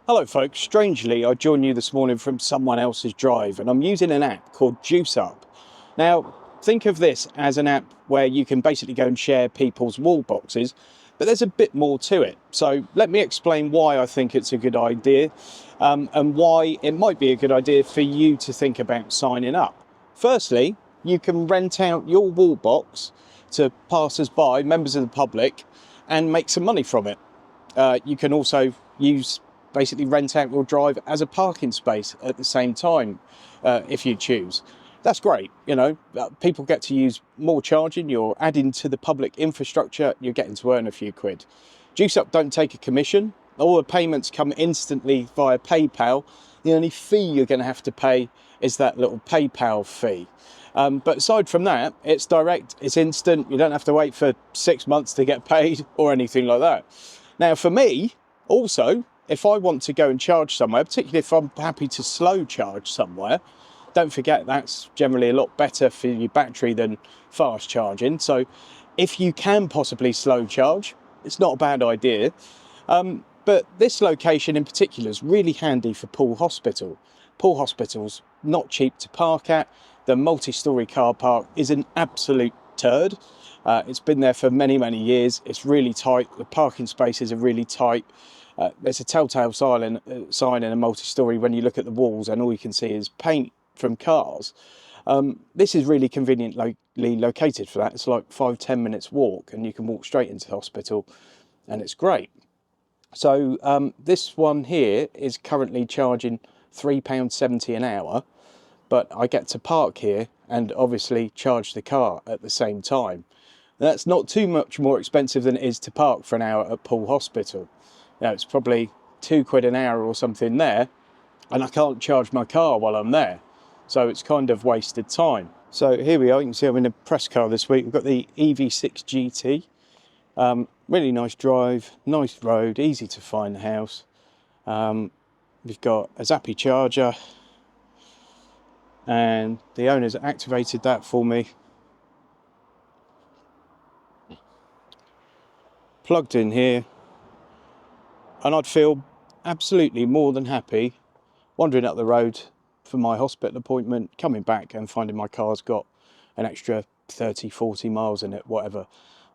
Hello folks, strangely I join you this morning from someone else's drive and I'm using an app called Joosup. Now think of this as an app where you can basically go and share people's wall boxes, but there's a bit more to it. So let me explain why I think it's a good idea and why it might be a good idea for you to think about signing up. Firstly, you can rent out your wall box to passers-by, members of the public, and make some money from it. You can also basically rent out your drive as a parking space at the same time if you choose. That's great, you know, people get to use more charging, you're adding to the public infrastructure, you're getting to earn a few quid. Joosup don't take a commission, all the payments come instantly via PayPal. The only fee you're going to have to pay is that little PayPal fee. But aside from that, it's direct, it's instant, you don't have to wait for 6 months to get paid or anything like that. Now for me, also, if I want to go and charge somewhere, particularly if I'm happy to slow charge somewhere, don't forget that's generally a lot better for your battery than fast charging. So if you can possibly slow charge, it's not a bad idea. But this location in particular is really handy for Poole Hospital. Poole Hospital's not cheap to park at. The multi-storey car park is an absolute turd. It's been there for many, many years. It's really tight. The parking spaces are really tight. There's a telltale sign in a multi-storey when you look at the walls and all you can see is paint from cars. This is really conveniently located for that. It's like 5-10 minutes walk and you can walk straight into the hospital and it's great. So this one here is currently charging £3.70 an hour, but I get to park here and obviously charge the car at the same time. That's not too much more expensive than it is to park for an hour at Poole Hospital. Now, it's probably £2 an hour or something there, and I can't charge my car while I'm there. So it's kind of wasted time. So here we are, you can see I'm in a press car this week. We've got the �ＥV6 GT. Really nice drive, nice road, easy to find the house. We've got a zappy charger, and the owners activated that for me. Plugged in here. And I'd feel absolutely more than happy wandering up the road for my hospital appointment, coming back and finding my car's got an extra 30, 40 miles in it, whatever.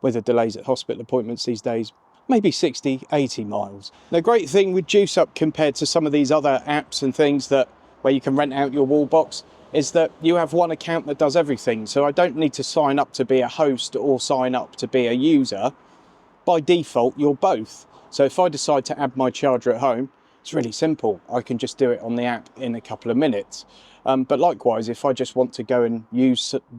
With the delays at hospital appointments these days, maybe 60, 80 miles. The great thing with Joosup compared to some of these other apps and things where you can rent out your wall box is that you have one account that does everything. So I don't need to sign up to be a host or sign up to be a user. By default, you're both. So if I decide to add my charger at home, it's really simple. I can just do it on the app in a couple of minutes. But likewise, if I just want to go and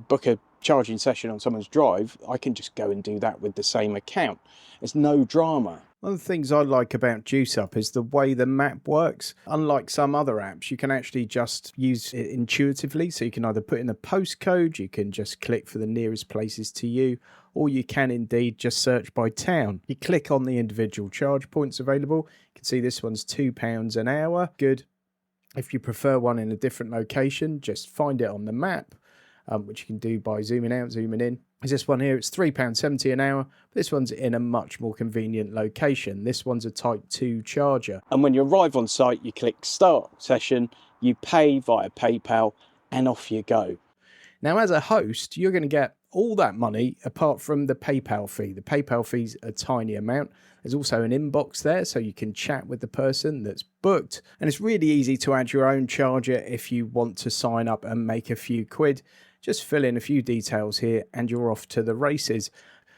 book a charging session on someone's drive, I can just go and do that with the same account. It's no drama. One of the things I like about Joosup is the way the map works. Unlike some other apps, you can actually just use it intuitively. So you can either put in a postcode, you can just click for the nearest places to you, or you can indeed just search by town. You click on the individual charge points available. You can see this one's £2 an hour. Good. If you prefer one in a different location, just find it on the map, which you can do by zooming out, zooming in. Is this one here, it's £3.70 an hour. This one's in a much more convenient location. This one's a Type 2 charger. And when you arrive on site, you click Start Session, you pay via PayPal, and off you go. Now, as a host, you're going to get all that money apart from the PayPal fee. The PayPal fee's a tiny amount. There's also an inbox there, so you can chat with the person that's booked. And it's really easy to add your own charger if you want to sign up and make a few quid. Just fill in a few details here and you're off to the races.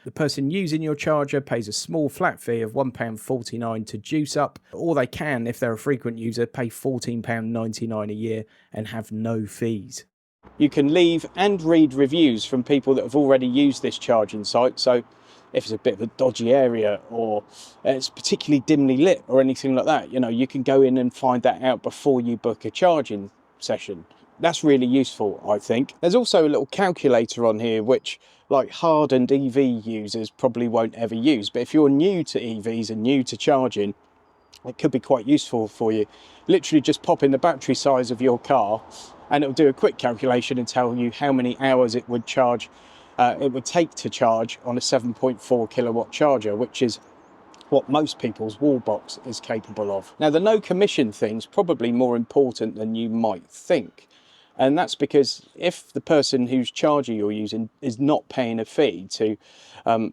The person using your charger pays a small flat fee of £1.49 to Joosup, or they can, if they're a frequent user, pay £14.99 a year and have no fees. You can leave and read reviews from people that have already used this charging site. So if it's a bit of a dodgy area or it's particularly dimly lit or anything like that, you know, you can go in and find that out before you book a charging session. That's really useful, I think. There's also a little calculator on here, which like hardened EV users probably won't ever use. But if you're new to EVs and new to charging, it could be quite useful for you. Literally just pop in the battery size of your car and it'll do a quick calculation and tell you how many hours it would take to charge on a 7.4 kilowatt charger, which is what most people's wall box is capable of. Now, the no commission thing's probably more important than you might think. And that's because if the person whose charger you're using is not paying a fee to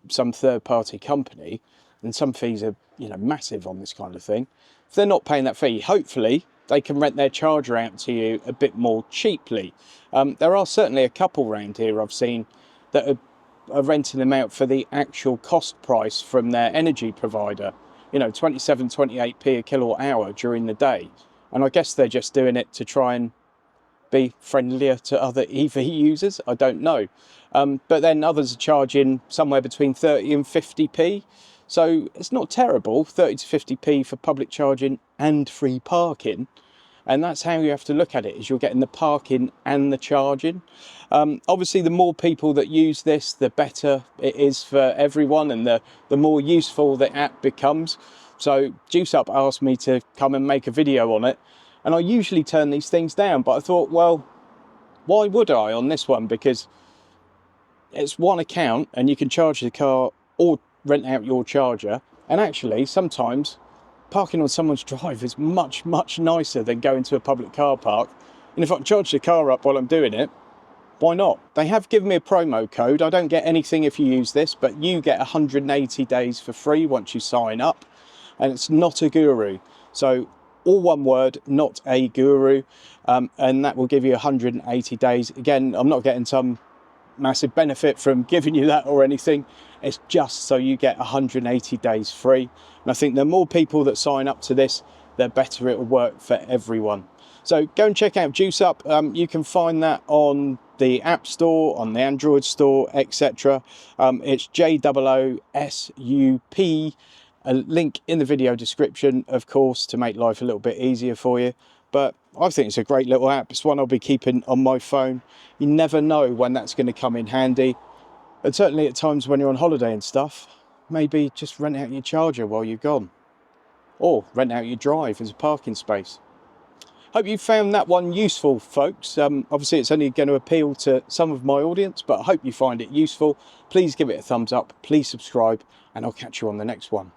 some third-party company, and some fees are, you know, massive on this kind of thing, if they're not paying that fee, hopefully they can rent their charger out to you a bit more cheaply. There are certainly a couple around here I've seen that are renting them out for the actual cost price from their energy provider, you know, 27, 28p a kilowatt hour during the day. And I guess they're just doing it to try and be friendlier to other EV users, I don't know. But then others are charging somewhere between 30 and 50p. So it's not terrible, 30 to 50p for public charging and free parking. And that's how you have to look at it, is you're getting the parking and the charging. Obviously, the more people that use this, the better it is for everyone, and the more useful the app becomes. So Joosup asked me to come and make a video on it, and I usually turn these things down, but I thought, well, why would I on this one? Because it's one account and you can charge the car or rent out your charger. And actually, sometimes parking on someone's drive is much, much nicer than going to a public car park. And if I can charge the car up while I'm doing it, why not? They have given me a promo code. I don't get anything if you use this, but you get 180 days for free once you sign up. And it's not a guru. So all one word, not a guru. And that will give you 180 days. Again, I'm not getting some massive benefit from giving you that or anything. It's just so you get 180 days free. And I think the more people that sign up to this, the better it will work for everyone. So go and check out Joosup. You can find that on the App Store, on the Android Store, etc. It's 𝙇𝙄𝙉𝙆𝙎. A link in the video description, of course, to make life a little bit easier for you. But I think it's a great little app. It's one I'll be keeping on my phone. You never know when that's going to come in handy. And certainly at times when you're on holiday and stuff, maybe just rent out your charger while you're gone. Or rent out your drive as a parking space. Hope you found that one useful, folks. Obviously, it's only going to appeal to some of my audience, but I hope you find it useful. Please give it a thumbs up. Please subscribe, and I'll catch you on the next one.